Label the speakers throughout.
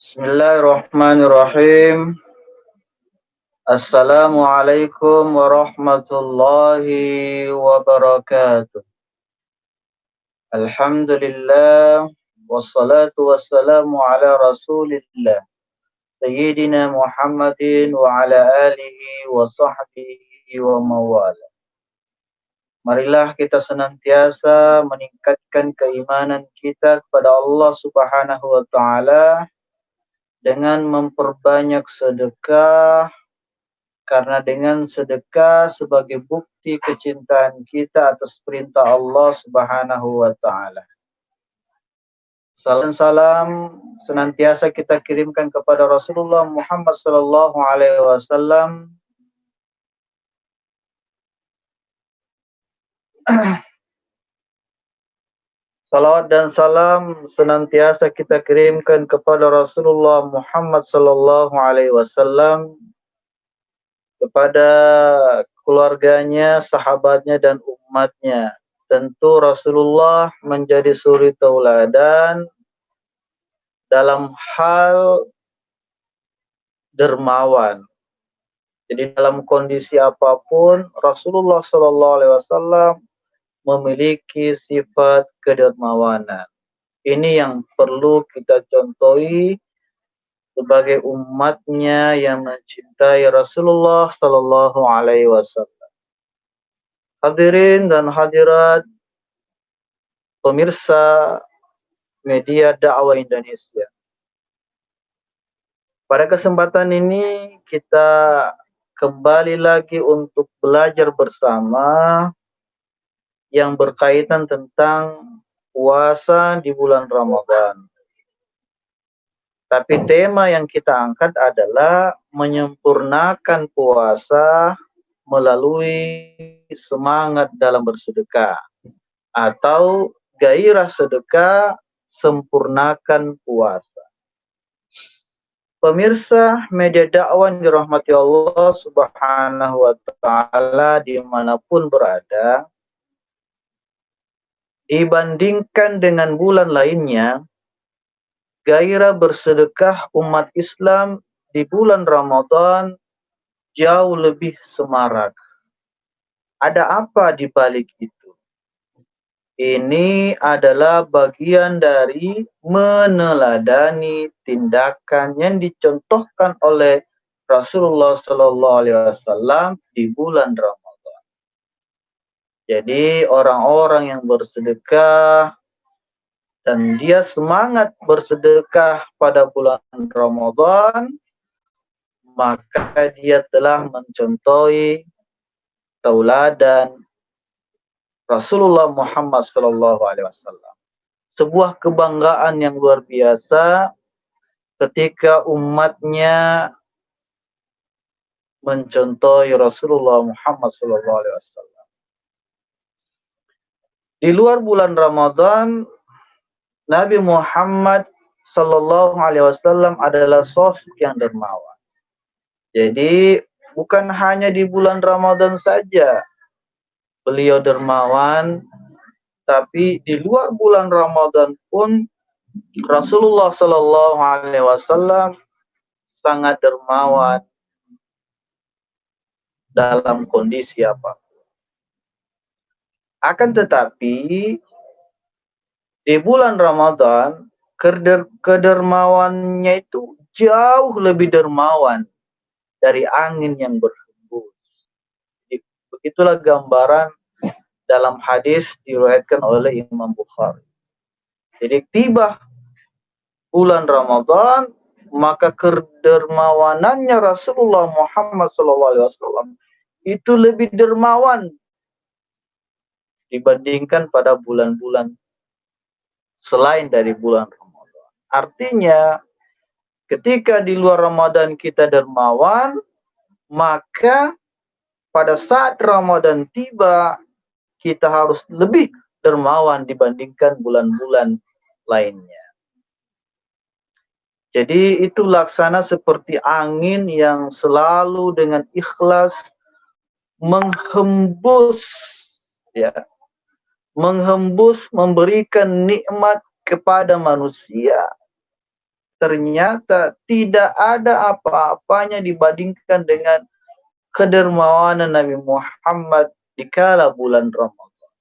Speaker 1: Bismillahirrahmanirrahim. Assalamualaikum warahmatullahi wabarakatuh. Alhamdulillah wassalatu wassalamu ala Rasulillah Sayyidina Muhammadin wa ala alihi wa sahbihi wa mawala. Marilah kita senantiasa meningkatkan keimanan kita kepada Allah Subhanahu wa taala dengan memperbanyak sedekah, karena dengan sedekah sebagai bukti kecintaan kita atas perintah Allah Subhanahu wa taala. Salam senantiasa kita kirimkan kepada Rasulullah Muhammad sallallahu alaihi wasallam. Salawat dan salam senantiasa kita kirimkan kepada Rasulullah Muhammad sallallahu alaihi wasallam, kepada keluarganya, sahabatnya, dan umatnya. Tentu Rasulullah menjadi suri tauladan dalam hal dermawan. Jadi dalam kondisi apapun Rasulullah SAW memiliki sifat kedermawanan. Ini yang perlu kita contohi sebagai umatnya yang mencintai Rasulullah Sallallahu Alaihi Wasallam. Hadirin dan hadirat pemirsa media dakwah Indonesia. Pada kesempatan ini kita kembali lagi untuk belajar bersama yang berkaitan tentang puasa di bulan Ramadan. Tapi tema yang kita angkat adalah menyempurnakan puasa melalui semangat dalam bersedekah, atau gairah sedekah sempurnakan puasa. Pemirsa media dakwah dirahmati Allah Subhanahu wa taala dimanapun berada, dibandingkan dengan bulan lainnya, gairah bersedekah umat Islam di bulan Ramadan jauh lebih semarak. Ada apa di balik itu? Ini adalah bagian dari meneladani tindakan yang dicontohkan oleh Rasulullah Sallallahu Alaihi Wasallam di bulan Ramadan. Jadi orang-orang yang bersedekah dan dia semangat bersedekah pada bulan Ramadan, maka dia telah mencontohi tauladan Rasulullah Muhammad SAW. Sebuah kebanggaan yang luar biasa ketika umatnya mencontohi Rasulullah Muhammad SAW. Di luar bulan Ramadan, Nabi Muhammad SAW adalah sosok yang dermawan. Jadi bukan hanya di bulan Ramadan saja beliau dermawan, tapi di luar bulan Ramadan pun Rasulullah SAW sangat dermawan dalam kondisi apa. Akan tetapi di bulan Ramadan kedermawannya itu jauh lebih dermawan dari angin yang berhembus. Begitulah gambaran dalam hadis diriwayatkan oleh Imam Bukhari. Jadi tiba bulan Ramadan, maka kedermawanannya Rasulullah Muhammad SAW itu lebih dermawan dibandingkan pada bulan-bulan selain dari bulan Ramadan. Artinya, ketika di luar Ramadan kita dermawan, maka pada saat Ramadan tiba, kita harus lebih dermawan dibandingkan bulan-bulan lainnya. Jadi itu laksana seperti angin yang selalu dengan ikhlas menghembus, memberikan nikmat kepada manusia. ternyata tidak ada apa-apanya dibandingkan dengan kedermawanan Nabi Muhammad di kala bulan Ramadan.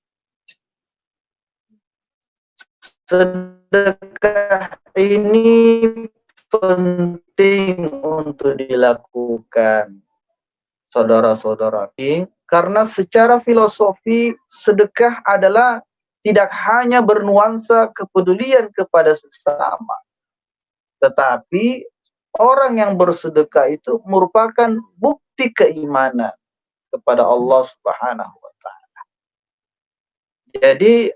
Speaker 1: Sedekah ini penting untuk dilakukan, saudara-saudara, karena secara filosofi sedekah adalah tidak hanya bernuansa kepedulian kepada sesama, tetapi orang yang bersedekah itu merupakan bukti keimanan kepada Allah Subhanahu wa Ta'ala. Jadi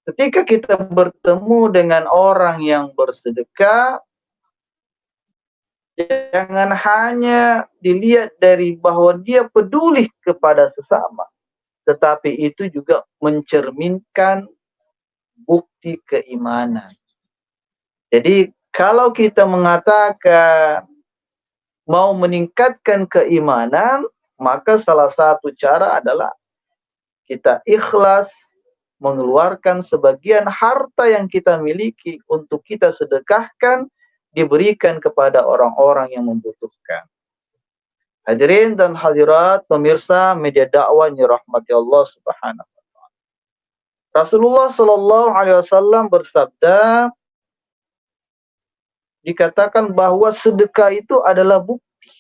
Speaker 1: ketika kita bertemu dengan orang yang bersedekah, jangan hanya dilihat dari bahwa dia peduli kepada sesama, tetapi itu juga mencerminkan bukti keimanan. Jadi kalau kita mengatakan mau meningkatkan keimanan, maka salah satu cara adalah kita ikhlas mengeluarkan sebagian harta yang kita miliki untuk kita sedekahkan, diberikan kepada orang-orang yang membutuhkan. Hadirin dan hadirat pemirsa media dakwah yang dirahmati Allah Subhanahu wa Ta'ala. Rasulullah Shallallahu Alaihi Wasallam bersabda, dikatakan bahwa sedekah itu adalah bukti.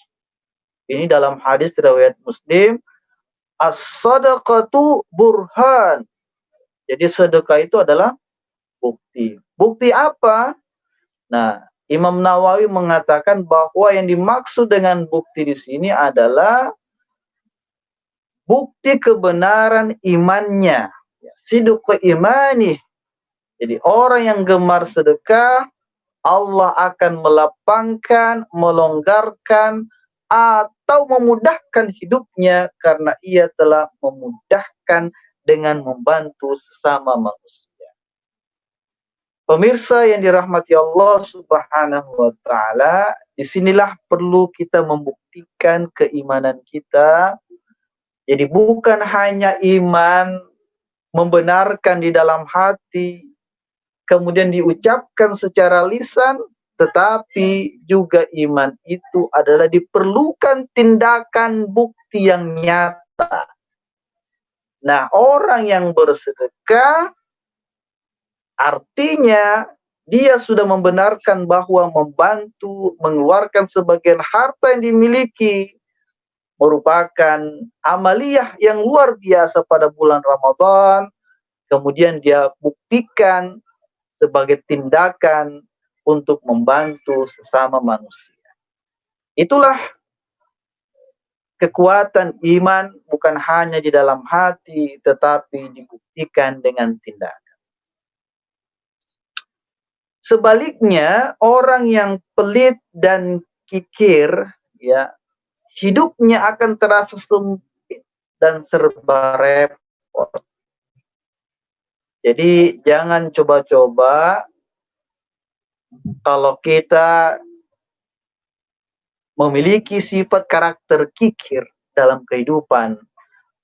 Speaker 1: Ini dalam hadis riwayat Muslim, as-sadaqatu burhan. Jadi sedekah itu adalah bukti. Bukti apa? Nah, Imam Nawawi mengatakan bahwa yang dimaksud dengan bukti di sini adalah bukti kebenaran imannya. Sidq imani. Jadi orang yang gemar sedekah, Allah akan melapangkan, melonggarkan, atau memudahkan hidupnya karena ia telah memudahkan dengan membantu sesama manusia. Pemirsa yang dirahmati Allah Subhanahu wa Ta'ala, disinilah perlu kita membuktikan keimanan kita. Jadi bukan hanya iman membenarkan di dalam hati, kemudian diucapkan secara lisan, tetapi juga iman itu adalah diperlukan tindakan bukti yang nyata. Nah, orang yang bersedekah artinya dia sudah membenarkan bahwa membantu mengeluarkan sebagian harta yang dimiliki merupakan amaliyah yang luar biasa pada bulan Ramadan. Kemudian dia buktikan sebagai tindakan untuk membantu sesama manusia. Itulah kekuatan iman, bukan hanya di dalam hati, tetapi dibuktikan dengan tindakan. Sebaliknya, orang yang pelit dan kikir, ya, hidupnya akan terasa sempit dan serba repot. Jadi jangan coba-coba kalau kita memiliki sifat karakter kikir dalam kehidupan,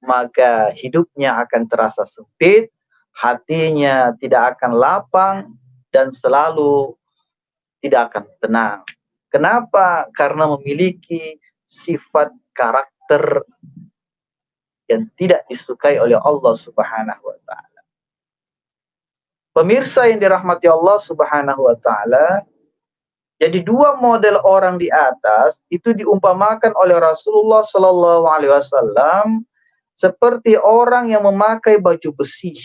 Speaker 1: maka hidupnya akan terasa sempit, hatinya tidak akan lapang, dan selalu tidak akan tenang. Kenapa? Karena memiliki sifat karakter yang tidak disukai oleh Allah Subhanahu wa Ta'ala. Pemirsa yang dirahmati Allah Subhanahu wa Ta'ala, jadi dua model orang di atas itu diumpamakan oleh Rasulullah Shallallahu Alaihi Wasallam seperti orang yang memakai baju besi.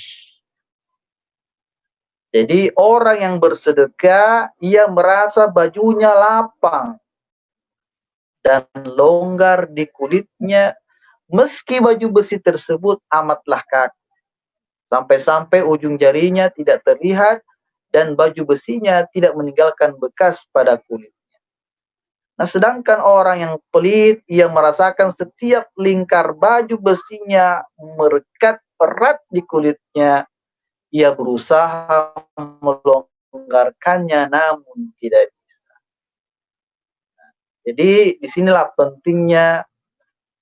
Speaker 1: Jadi orang yang bersedekah, ia merasa bajunya lapang dan longgar di kulitnya, meski baju besi tersebut amatlah kaku. Sampai-sampai ujung jarinya tidak terlihat dan baju besinya tidak meninggalkan bekas pada kulitnya. Nah, sedangkan orang yang pelit, ia merasakan setiap lingkar baju besinya merekat erat di kulitnya. Ia berusaha melonggarkannya namun tidak bisa. Jadi disinilah pentingnya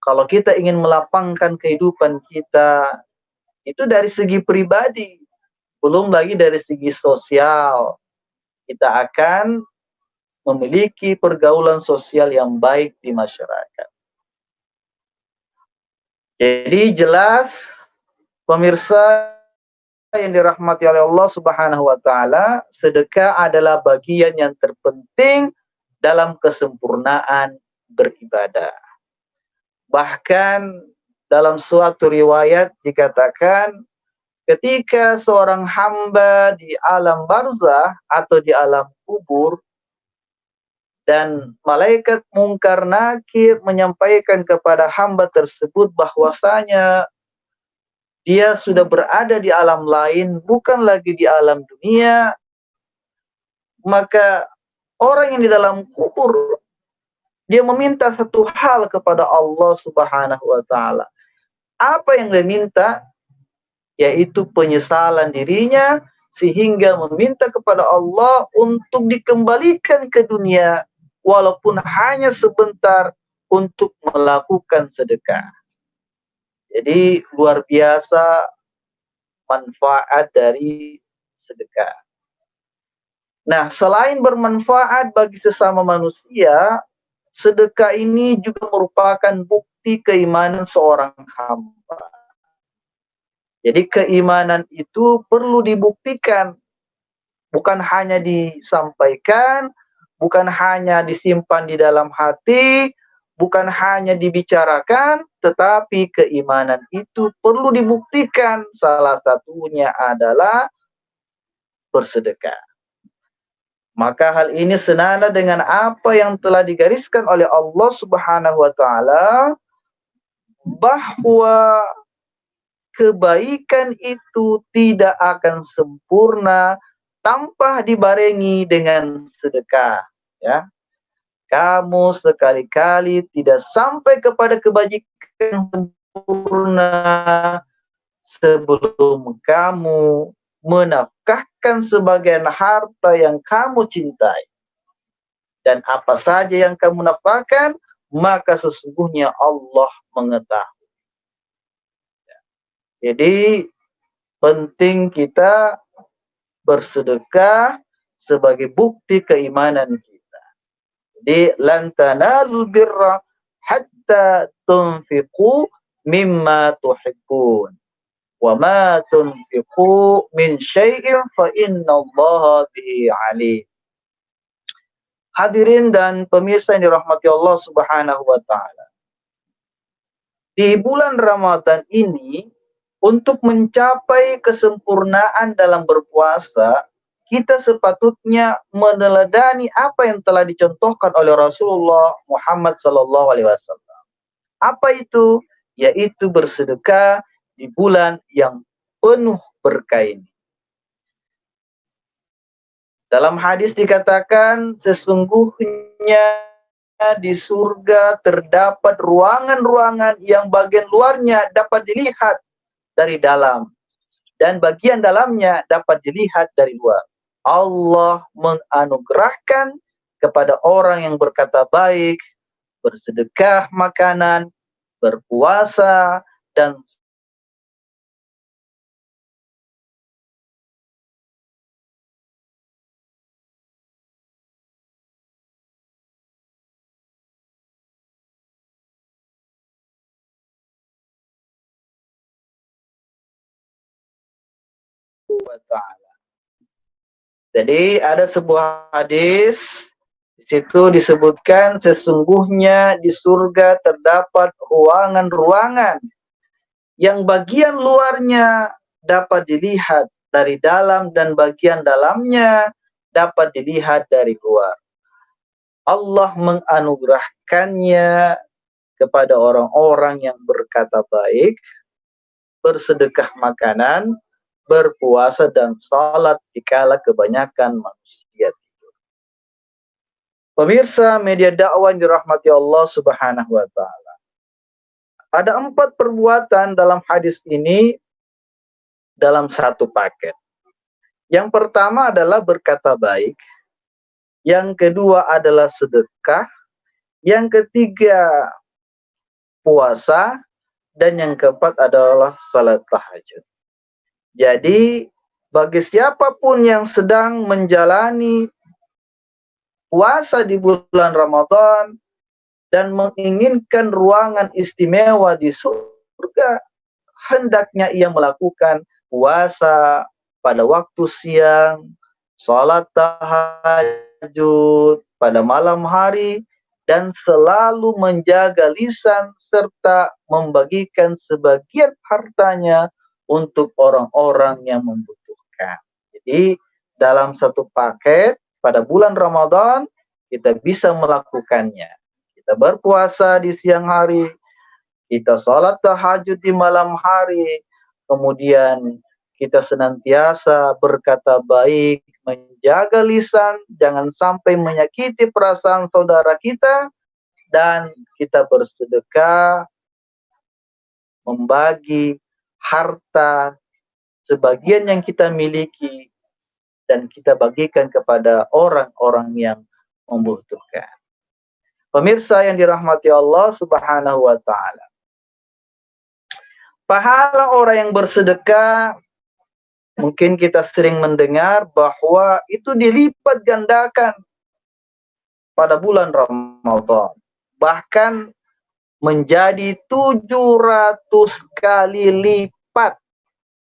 Speaker 1: kalau kita ingin melapangkan kehidupan kita, itu dari segi pribadi, belum lagi dari segi sosial. Kita akan memiliki pergaulan sosial yang baik di masyarakat. Jadi jelas pemirsa yang dirahmati oleh Allah Subhanahu wa taala, sedekah adalah bagian yang terpenting dalam kesempurnaan beribadah. Bahkan dalam suatu riwayat dikatakan ketika seorang hamba di alam barzah atau di alam kubur dan malaikat mungkar nakir menyampaikan kepada hamba tersebut bahwasanya dia sudah berada di alam lain, bukan lagi di alam dunia, maka orang yang di dalam kubur dia meminta satu hal kepada Allah Subhanahu wa taala. Apa yang dia minta? Yaitu penyesalan dirinya, sehingga meminta kepada Allah untuk dikembalikan ke dunia walaupun hanya sebentar untuk melakukan sedekah. Jadi luar biasa manfaat dari sedekah. Nah, selain bermanfaat bagi sesama manusia, sedekah ini juga merupakan bukti keimanan seorang hamba. Jadi keimanan itu perlu dibuktikan, bukan hanya disampaikan, bukan hanya disimpan di dalam hati, bukan hanya dibicarakan, tetapi keimanan itu perlu dibuktikan. Salah satunya adalah bersedekah. Maka hal ini senada dengan apa yang telah digariskan oleh Allah Subhanahu wa taala, bahwa kebaikan itu tidak akan sempurna tanpa dibarengi dengan sedekah, ya. Kamu sekali-kali tidak sampai kepada kebajikan yang sempurna sebelum kamu menafkahkan sebagian harta yang kamu cintai. Dan apa saja yang kamu nafkahkan, maka sesungguhnya Allah mengetahui. Jadi penting kita bersedekah sebagai bukti keimanan kita. Jadi lan tanalul birra hatta tunfiqu mimma tuhibbun. Wa ma tunfiqu min syai'in fa innallaha bihi alim. Hadirin dan pemirsa yang dirahmati Allah Subhanahu wa taala. Di bulan Ramadan ini, untuk mencapai kesempurnaan dalam berpuasa, kita sepatutnya meneladani apa yang telah dicontohkan oleh Rasulullah Muhammad SAW. Apa itu? Yaitu bersedekah di bulan yang penuh berkah ini. Dalam hadis dikatakan, sesungguhnya di surga terdapat ruangan-ruangan yang bagian luarnya dapat dilihat dari dalam, dan bagian dalamnya dapat dilihat dari luar. Allah menganugerahkan kepada orang yang berkata baik, bersedekah makanan, berpuasa, dan ta'ala. Jadi ada sebuah hadis, di situ disebutkan sesungguhnya di surga terdapat ruangan-ruangan yang bagian luarnya dapat dilihat dari dalam dan bagian dalamnya dapat dilihat dari luar. Allah menganugerahkannya kepada orang-orang yang berkata baik, bersedekah makanan, berpuasa, dan salat dikala kebanyakan manusia tidur. Pemirsa media dakwah yang dirahmati Allah Subhanahu wa taala. Ada 4 perbuatan dalam hadis ini dalam satu paket. Yang pertama adalah berkata baik, yang kedua adalah sedekah, yang ketiga puasa, dan yang keempat adalah salat tahajud. Jadi bagi siapapun yang sedang menjalani puasa di bulan Ramadan dan menginginkan ruangan istimewa di surga, hendaknya ia melakukan puasa pada waktu siang, sholat tahajud pada malam hari, dan selalu menjaga lisan serta membagikan sebagian hartanya untuk orang-orang yang membutuhkan. Jadi dalam satu paket pada bulan Ramadan kita bisa melakukannya. Kita berpuasa di siang hari, kita sholat tahajud di malam hari, kemudian kita senantiasa berkata baik, menjaga lisan, jangan sampai menyakiti perasaan saudara kita, dan kita bersedekah, membagi harta sebagian yang kita miliki, dan kita bagikan kepada orang-orang yang membutuhkan. Pemirsa yang dirahmati Allah Subhanahu wa Ta'ala, pahala orang yang bersedekah, mungkin kita sering mendengar bahwa itu dilipat gandakan pada bulan Ramadan. Bahkan menjadi 700 kali lipat.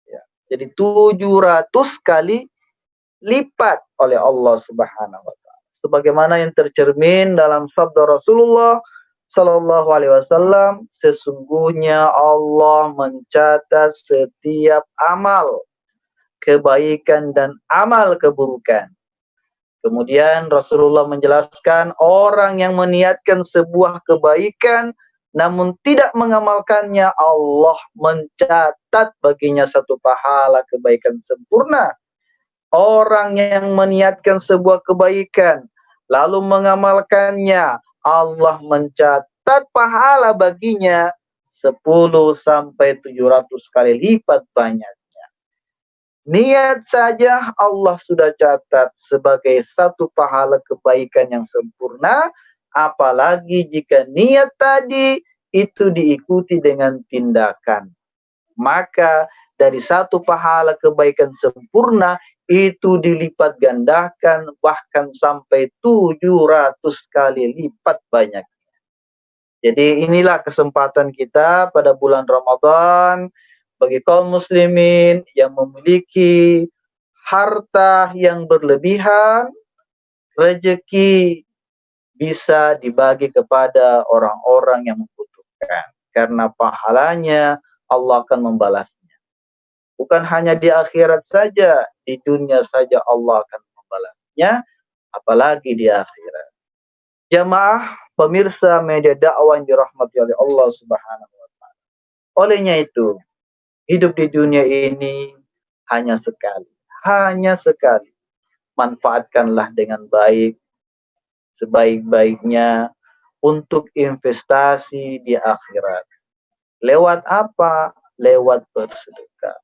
Speaker 1: Ya, jadi 700 kali lipat oleh Allah Subhanahu wa Ta'ala. Sebagaimana yang tercermin dalam sabda Rasulullah Sallallahu Alaihi Wasallam, sesungguhnya Allah mencatat setiap amal kebaikan dan amal keburukan. Kemudian Rasulullah menjelaskan orang yang meniatkan sebuah kebaikan namun tidak mengamalkannya, Allah mencatat baginya satu pahala kebaikan sempurna. Orang yang meniatkan sebuah kebaikan lalu mengamalkannya, Allah mencatat pahala baginya 10 sampai 700 kali lipat banyak. Niat saja Allah sudah catat sebagai satu pahala kebaikan yang sempurna, apalagi jika niat tadi itu diikuti dengan tindakan. Maka dari satu pahala kebaikan sempurna itu dilipat gandakan bahkan sampai 700 kali lipat banyak. Jadi inilah kesempatan kita pada bulan Ramadan bagi kaum muslimin yang memiliki harta yang berlebihan, rezeki bisa dibagi kepada orang-orang yang membutuhkan. Karena pahalanya Allah akan membalasnya. Bukan hanya di akhirat saja, di dunia saja Allah akan membalasnya, apalagi di akhirat. Jamaah pemirsa media dakwah yang dirahmati oleh Allah Subhanahu wa Ta'ala. Olehnya itu, hidup di dunia ini hanya sekali. Hanya sekali. Manfaatkanlah dengan baik, sebaik-baiknya untuk investasi di akhirat. Lewat apa? Lewat bersedekah.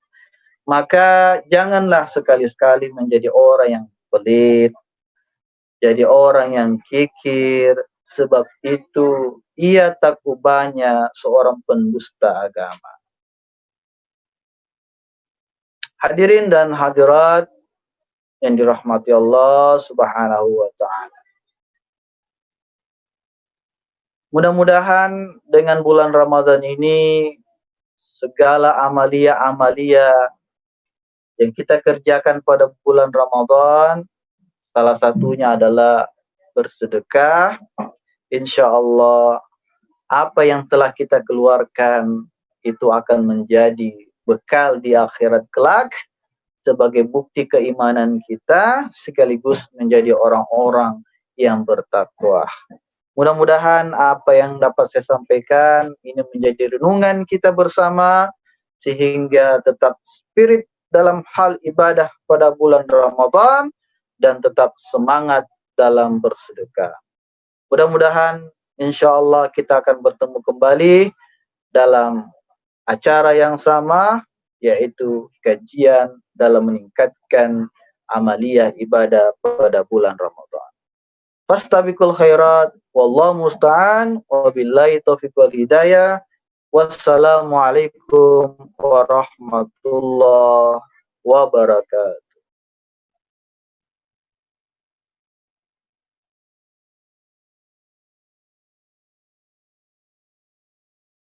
Speaker 1: Maka janganlah sekali-sekali menjadi orang yang pelit, jadi orang yang kikir, sebab itu ia tak ubahnya seorang pendusta agama. Hadirin dan hadirat yang dirahmati Allah Subhanahu wa Ta'ala. Mudah-mudahan dengan bulan Ramadan ini segala amalia-amalia yang kita kerjakan pada bulan Ramadan, salah satunya adalah bersedekah. Insya Allah apa yang telah kita keluarkan itu akan menjadi bekal di akhirat kelak sebagai bukti keimanan kita sekaligus menjadi orang-orang yang bertakwa. Mudah-mudahan apa yang dapat saya sampaikan ini menjadi renungan kita bersama sehingga tetap spirit dalam hal ibadah pada bulan Ramadan dan tetap semangat dalam bersedekah. Mudah-mudahan insya Allah kita akan bertemu kembali dalam acara yang sama, yaitu kajian dalam meningkatkan amaliyah ibadah pada bulan Ramadan. Fastabiqul khairat, wallahu musta'an, wabillahi taufiq wal hidayah. Wassalamualaikum warahmatullahi wabarakatuh.